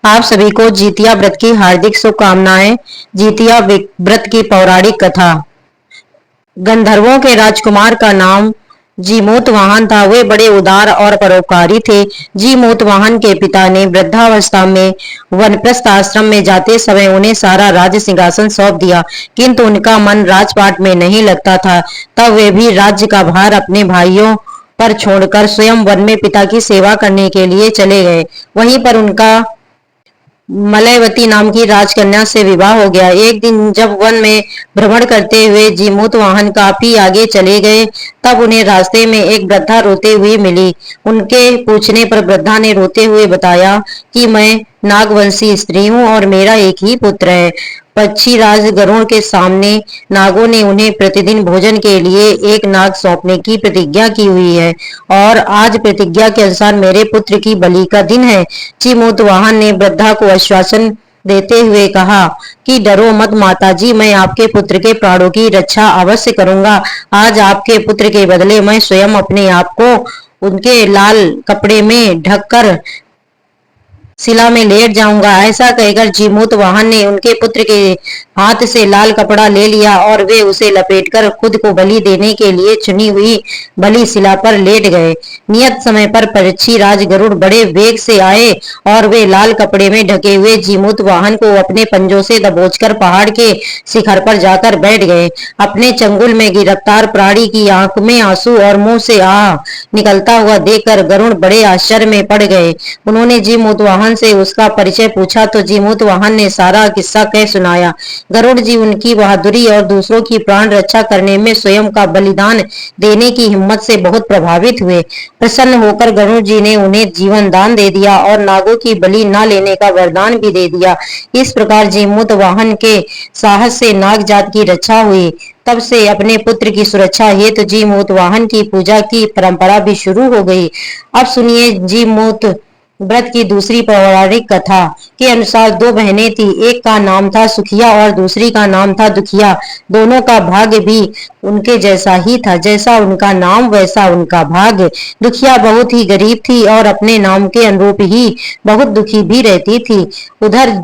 आप सभी को जीतिया व्रत की हार्दिक शुभकामनाएं। जीतिया व्रत की पौराणिक कथा। गंधर्वों के राजकुमार का नाम जीमूतवाहन था। वे बड़े उदार और परोपकारी थे। जीमूतवाहन के पिता ने वृद्धावस्था में वनप्रस्थ आश्रम में जाते समय उन्हें सारा राज सिंहासन सौंप दिया, किंतु उनका मन राजपाट में नहीं लगता था। तब वे भी राज्य का भार अपने भाइयों पर छोड़कर स्वयं वन में पिता की सेवा करने के लिए चले गए। वहीं पर उनका मलयवती नाम की राजकन्या से विवाह हो गया। एक दिन जब वन में भ्रमण करते हुए जीमूतवाहन काफी आगे चले गए, तब उन्हें रास्ते में एक वृद्धा रोते हुए मिली। उनके पूछने पर वृद्धा ने रोते हुए बताया कि मैं नागवंशी स्त्री हूँ और मेरा एक ही पुत्र है। पक्षीराज गरुड़ के सामने नागों ने उन्हें प्रतिदिन भोजन के लिए एक नाग सौंपने की प्रतिज्ञा की हुई है और आज प्रतिज्ञा के अनुसार मेरे पुत्र की बलि का दिन है। चिमूतवाहन ने वृद्धा को आश्वासन देते हुए कहा कि डरो मत माताजी, मैं आपके पुत्र के प्राणों की रक्षा अवश्य करूंगा। आज आपके पुत्र के बदले मैं स्वयं अपने आप को उनके लाल कपड़े में ढककर शिला में लेट जाऊंगा। ऐसा कहकर जीमूतवाहन ने उनके पुत्र के हाथ से लाल कपड़ा ले लिया और वे उसे लपेटकर खुद को बलि देने के लिए चुनी हुई बलि शिला पर लेट गए। नियत समय पर पक्षीराज गरुड़ बड़े वेग से आए और वे लाल कपड़े में ढके हुए जीमूतवाहन को अपने पंजों से दबोचकर पहाड़ के शिखर पर जाकर बैठ गए। अपने चंगुल में गिरफ्तार प्राणी की आंख में आंसू और मुंह से आह निकलता हुआ देखकर गरुड़ बड़े आश्चर्य में पड़ गए। उन्होंने जीमूतवाहन से उसका परिचय पूछा तो जीमूतवाहन ने सारा किस्सा कह सुनाया। गरुड़ जी उनकी बहादुरी और दूसरों की प्राण रक्षा करने में स्वयं का बलिदान देने की हिम्मत से बहुत प्रभावित हुए। प्रसन्न होकर गरुड़ जी ने उन्हें जीवन दान दे दिया और नागों की बलि न लेने का वरदान भी दे दिया। इस प्रकार जीमूतवाहन के साहस से नाग जात की रक्षा हुई। तब से अपने पुत्र की सुरक्षा हेतु जीमूतवाहन की पूजा की परंपरा भी शुरू हो गई। अब सुनिए जीमूत व्रत की दूसरी पौराणिक कथा के अनुसार दो बहनें थी। एक का नाम था सुखिया और दूसरी का नाम था दुखिया। दोनों का भाग्य भी उनके जैसा ही था। जैसा उनका नाम वैसा उनका भाग्य। दुखिया बहुत ही गरीब थी और अपने नाम के अनुरूप ही बहुत दुखी भी रहती थी। उधर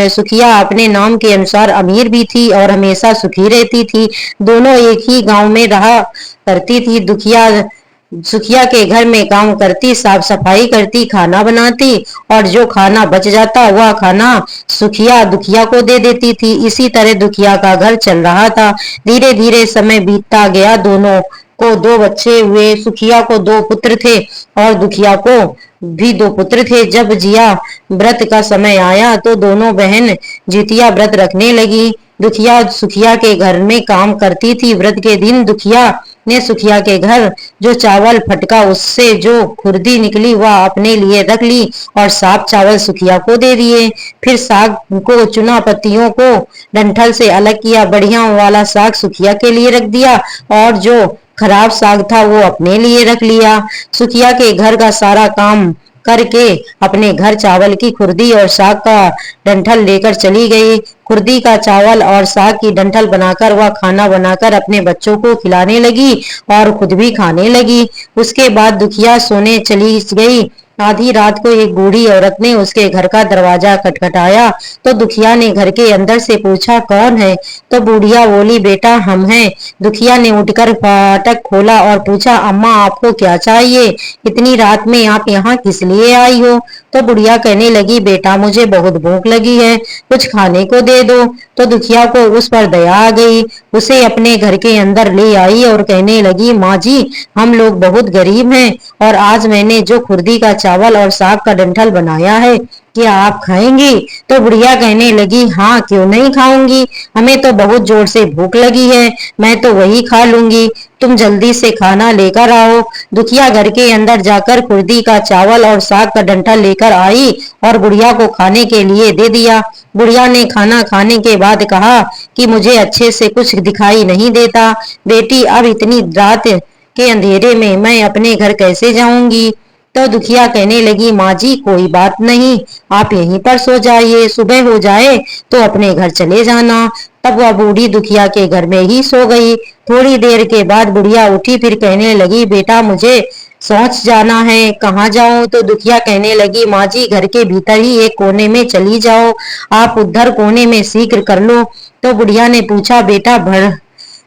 सुखिया अपने नाम के अनुसार अमीर भी थी और हमेशा सुखी रहती थी। दोनों एक ही गांव में रहा करती थी। दुखिया सुखिया के घर में काम करती, साफ सफाई करती, खाना बनाती और जो खाना बच जाता वह खाना सुखिया दुखिया को दे देती थी। इसी तरह दुखिया का घर चल रहा था। धीरे धीरे समय बीतता गया। दोनों को दो बच्चे हुए। सुखिया को दो पुत्र थे और दुखिया को भी दो पुत्र थे। जब जिया व्रत का समय आया तो दोनों बहन जितिया व्रत रखने लगी। दुखिया सुखिया के घर में काम करती थी। व्रत के दिन दुखिया ने सुखिया के घर जो चावल फटका उससे जो खुर्दी निकली वह अपने लिए रख ली और साफ चावल सुखिया को दे दिए। फिर साग को चुना, पत्तियों को डंठल से अलग किया, बढ़िया वाला साग सुखिया के लिए रख दिया और जो खराब साग था वो अपने लिए रख लिया। सुखिया के घर का सारा काम करके अपने घर चावल की खुर्दी और साग का डंठल लेकर चली गई। खुर्दी का चावल और साग की डंठल बनाकर वह खाना बनाकर अपने बच्चों को खिलाने लगी और खुद भी खाने लगी। उसके बाद दुखिया सोने चली गई। आधी रात को एक बूढ़ी औरत ने उसके घर का दरवाजा खटखटाया तो दुखिया ने घर के अंदर से पूछा, कौन है? तो बुढ़िया बोली, बेटा हम हैं। दुखिया ने उठकर फाटक खोला और पूछा, अम्मा आपको क्या चाहिए? इतनी रात में आप यहाँ किस लिए आई हो? तो बुढ़िया कहने लगी, बेटा मुझे बहुत भूख लगी है, कुछ खाने को दे दो। तो दुखिया को उस पर दया आ गई। उसे अपने घर के अंदर ले आई और कहने लगी, माँ जी हम लोग बहुत गरीब हैं और आज मैंने जो खुर्दी का चावल और साग का डंठल बनाया है क्या आप खाएंगी? तो बुढ़िया कहने लगी, हाँ क्यों नहीं खाऊंगी, हमें तो बहुत जोर से भूख लगी है, मैं तो वही खा लूंगी, तुम जल्दी से खाना लेकर आओ। दुखिया घर के अंदर जाकर खुर्दी का चावल और साग का डंठल लेकर आई और बुढ़िया को खाने के लिए दे दिया। बुढ़िया ने खाना खाने के बाद कहा कि मुझे अच्छे से कुछ दिखाई नहीं देता, बेटी अब इतनी रात के अंधेरे में मैं अपने घर कैसे जाऊंगी? तो दुखिया कहने लगी, माँ जी कोई बात नहीं, आप यहीं पर सो जाइए, सुबह हो जाए तो अपने घर चले जाना। तब वह बूढ़ी दुखिया के घर में ही सो गई। थोड़ी देर के बाद बुढ़िया उठी, फिर कहने लगी, बेटा मुझे सोच जाना है, कहाँ जाऊं? तो दुखिया कहने लगी, माँ जी घर के भीतर ही एक कोने में चली जाओ, आप उधर कोने में शीघ्र कर लो। तो बुढ़िया ने पूछा, बेटा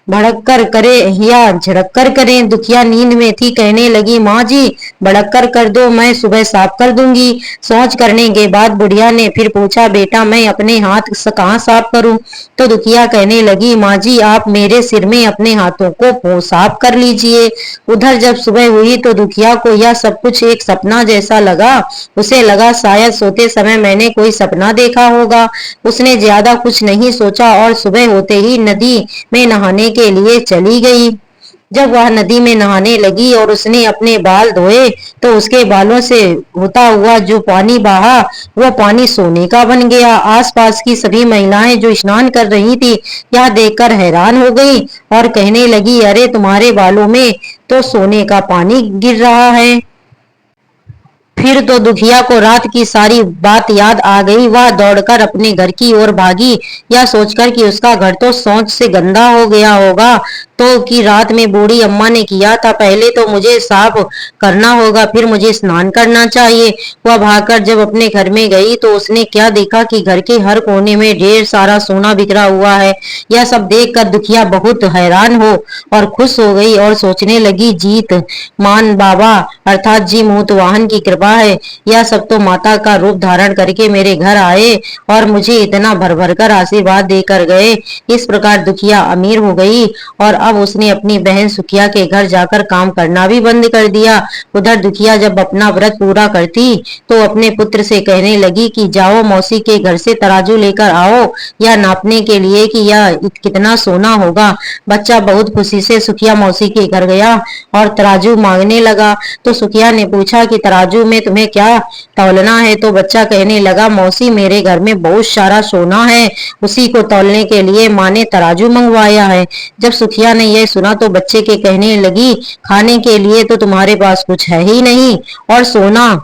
भड़क कर करे या झड़क कर करें? दुखिया नींद में थी, कहने लगी, माँ जी भड़क कर दो, मैं सुबह साफ कर दूंगी। सोच करने के बाद बुढ़िया ने फिर पूछा, बेटा मैं अपने हाथ कहाँ साफ करूं? तो दुखिया कहने लगी, माँ जी आप मेरे सिर में अपने हाथों को साफ कर लीजिए। उधर जब सुबह हुई तो दुखिया को यह सब कुछ एक सपना जैसा लगा। उसे लगा शायद सोते समय मैंने कोई सपना देखा होगा। उसने ज्यादा कुछ नहीं सोचा और सुबह होते ही नदी में नहाने के लिए चली गई। जब वह नदी में नहाने लगी और उसने अपने बाल धोए तो उसके बालों से होता हुआ जो पानी बहा वह पानी सोने का बन गया। आसपास की सभी महिलाएं जो स्नान कर रही थी यह देखकर हैरान हो गई और कहने लगी, अरे तुम्हारे बालों में तो सोने का पानी गिर रहा है। फिर तो दुखिया को रात की सारी बात याद आ गई। वह दौड़कर अपने घर की ओर भागी, यह सोचकर कि उसका घर तो सोच से गंदा हो गया होगा तो कि रात में बूढ़ी अम्मा ने किया था। पहले तो मुझे साफ करना होगा, फिर मुझे स्नान करना चाहिए। वह भागकर जब अपने घर में गई तो उसने क्या देखा कि घर के हर कोने में ढेर सारा सोना बिखरा हुआ है। यह सब देखकर दुखिया बहुत हैरान हो और खुश हो गई और सोचने लगी, जीत मान बाबा अर्थात जी मोतवाहन की कृपा है। यह सब तो माता का रूप धारण करके मेरे घर आए और मुझे इतना भर भर कर आशीर्वाद देकर गए। इस प्रकार दुखिया अमीर हो गई और अब उसने अपनी बहन सुखिया के घर जाकर काम करना भी बंद कर दिया। उधर दुखिया जब अपना व्रत पूरा करती तो अपने पुत्र से कहने लगी कि जाओ मौसी के घर से तराजू लेकर आओ यह नापने के लिए कि यह कितना सोना होगा। बच्चा बहुत खुशी से सुखिया मौसी के घर गया और तराजू मांगने लगा। तो सुखिया ने पूछा कि तराजू में तुम्हें क्या तौलना है? तो बच्चा कहने लगा, मौसी मेरे घर में बहुत सारा सोना है, उसी को तौलने के लिए माँ ने तराजू मंगवाया है। जब सुखिया ने यह सुना तो बच्चे के कहने लगी, खाने के लिए तो तुम्हारे पास कुछ है ही नहीं और सोना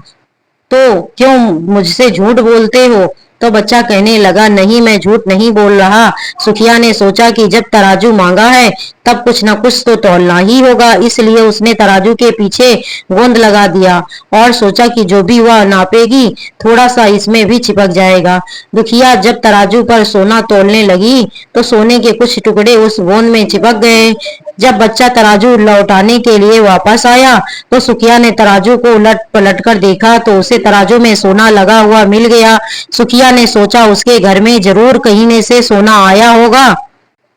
तो क्यों मुझसे झूठ बोलते हो? तो बच्चा कहने लगा, नहीं मैं झूठ नहीं बोल रहा। सुखिया ने सोचा कि जब तराजू मांगा है तब कुछ न कुछ तो तौलना ही होगा, इसलिए उसने तराजू के पीछे गोंद लगा दिया और सोचा कि जो भी वह नापेगी थोड़ा सा इसमें भी चिपक जाएगा। दुखिया जब तराजू पर सोना तौलने लगी तो सोने के कुछ टुकड़े उस गोंद में चिपक गए। जब बच्चा तराजू लौटाने के लिए वापस आया तो सुखिया ने तराजू को उलट पलट कर देखा तो उसे तराजू में सोना लगा हुआ मिल गया। सुखिया ने सोचा उसके घर में जरूर कहीं से सोना आया होगा,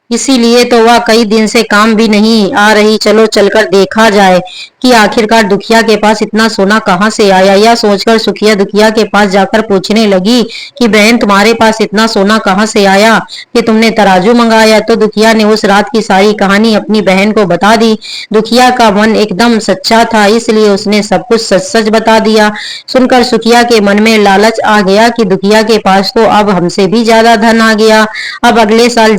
इसीलिए तो वह कई दिन से काम भी नहीं आ रही। चलो चलकर देखा जाए कि आखिरकार दुखिया के पास इतना सोना कहाँ से आया। यह सोचकर सुखिया दुखिया के पास जाकर पूछने लगी कि बहन तुम्हारे पास इतना सोना कहाँ से आया कि तुमने तराजू मंगाया? तो दुखिया ने उस रात की सारी कहानी अपनी बहन को बता दी। दुखिया का मन एकदम सच्चा था इसलिए उसने सब कुछ सच सच बता दिया। सुनकर सुखिया के मन में लालच आ गया कि दुखिया के पास तो अब हमसे भी ज्यादा धन आ गया। अब अगले साल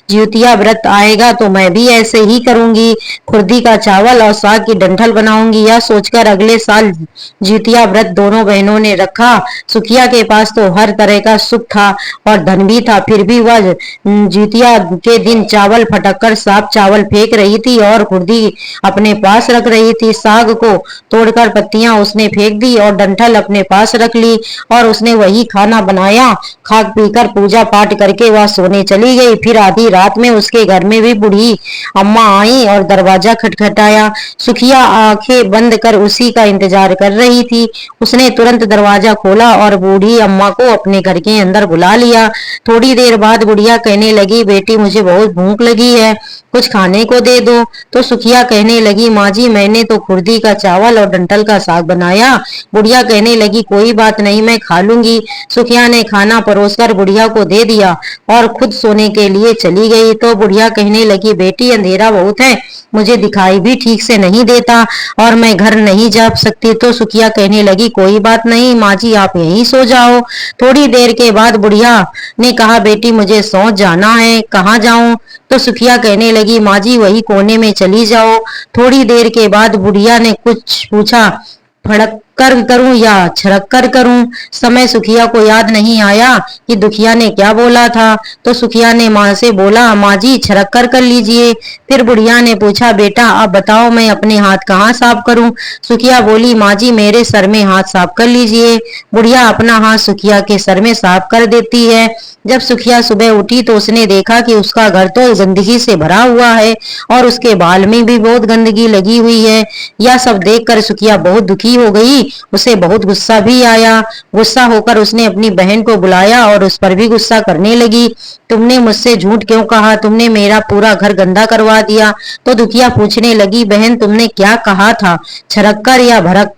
जिउतिया व्रत आएगा तो मैं भी ऐसे ही करूंगी, खुर्दी का चावल और साग की डंठल बनाऊंगी। यह सोचकर अगले साल जिउतिया व्रत दोनों बहनों ने रखा। सुखिया के पास तो हर तरह का सुख था और धन भी था, फिर भी वह जिउतिया के दिन चावल फटक कर साफ चावल फेंक रही थी और खुर्दी अपने पास रख रही थी। साग को तोड़कर पत्तियां उसने फेंक दी और डंठल अपने पास रख ली और उसने वही खाना बनाया। खा पीकर पूजा पाठ करके वह सोने चली गई। फिर आधी रात में उसके घर में भी बूढ़ी अम्मा आई और दरवाजा खटखटाया। सुखिया आंखें बंद कर उसी का इंतजार कर रही थी। उसने तुरंत दरवाजा खोला और बूढ़ी अम्मा को अपने घर के अंदर बुला लिया। थोड़ी देर बाद बुढ़िया कहने लगी, बेटी मुझे बहुत भूख लगी है, कुछ खाने को दे दो। तो सुखिया कहने लगी, माँ जी मैंने तो खुर्दी का चावल और डंठल का साग बनाया। बुढ़िया कहने लगी, कोई बात नहीं मैं खा लूंगी। सुखिया ने खाना परोसकर बुढ़िया को दे दिया और खुद सोने के लिए चली गई। तो बुढ़िया कहने लगी, बेटी अंधेरा बहुत है, मुझे दिखाई भी ठीक से नहीं देता और मैं घर नहीं जा सकती। तो सुखिया कहने लगी, कोई बात नहीं माँ जी आप यहीं सो जाओ। थोड़ी देर के बाद बुढ़िया ने कहा, बेटी मुझे सो जाना है, कहाँ जाऊं? तो सुखिया कहने लगी, माँ जी वही कोने में चली जाओ। थोड़ी देर के बाद बुढ़िया ने कुछ पूछा, फड़क कर करूं या छिड़क कर करूं। समय सुखिया को याद नहीं आया कि दुखिया ने क्या बोला था, तो सुखिया ने माँ से बोला, माँ जी छिड़क कर लीजिए। फिर बुढ़िया ने पूछा, बेटा अब बताओ मैं अपने हाथ कहाँ साफ करूं। सुखिया बोली, माँ जी मेरे सर में हाथ साफ कर लीजिए। बुढ़िया अपना हाथ सुखिया के सर में साफ कर देती है। जब सुखिया सुबह उठी तो उसने देखा कि उसका घर तो गंदगी से भरा हुआ है और उसके बाल में भी बहुत गंदगी लगी हुई है। यह सब देखकर सुखिया बहुत दुखी हो गई। उसे बहुत गुस्सा भी आया। गुस्सा होकर उसने अपनी बहन को बुलाया और उस पर भी गुस्सा करने लगी। तुमने मुझसे झूठ क्यों कहा, तुमने मेरा पूरा घर गंदा करवा दिया। तो दुखिया पूछने लगी, बहन तुमने क्या कहा था, छिड़क कर या भड़क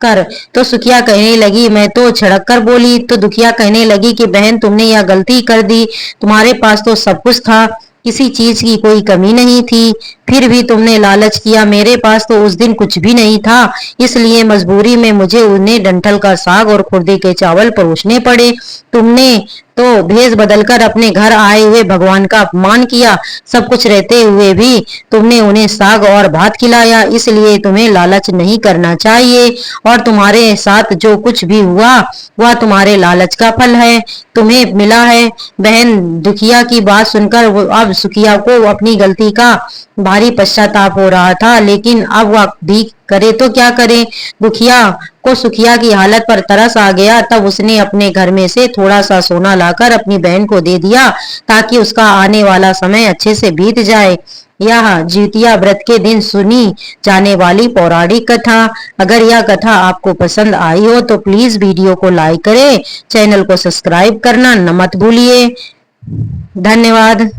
कर। तो सुखिया कहने लगी, मैं तो छिड़क कर बोली। तो दुखिया कहने लगी कि बहन तुमने यह गलती कर दी, तुम्हारे पास तो सब कुछ था, किसी चीज की कोई कमी नहीं थी, फिर भी तुमने लालच किया। मेरे पास तो उस दिन कुछ भी नहीं था, इसलिए मजबूरी में मुझे उन्हें डंठल का साग और खुर्दे के चावल परोसने पड़े। तुमने तो भेष बदलकर अपने घर आए हुए भगवान का अपमान किया। सब कुछ रहते हुए भी तुमने उन्हें साग और भात खिलाया, इसलिए तुम्हें लालच नहीं करना चाहिए। और तुम्हारे साथ जो कुछ भी हुआ वह तुम्हारे लालच का फल है, तुम्हें मिला है। बहन दुखिया की बात सुनकर अब सुखिया को अपनी गलती का भारी पश्चाताप हो रहा था, लेकिन अब वह भी करे तो क्या करे। दुखिया को सुखिया की हालत पर तरस आ गया। तब उसने अपने घर में से थोड़ा सा सोना लाकर अपनी बहन को दे दिया ताकि उसका आने वाला समय अच्छे से बीत जाए। यह जितिया व्रत के दिन सुनी जाने वाली पौराणिक कथा। अगर यह कथा आपको पसंद आई हो तो प्लीज वीडियो को लाइक करें, चैनल को सब्सक्राइब करना न मत भूलिए। धन्यवाद।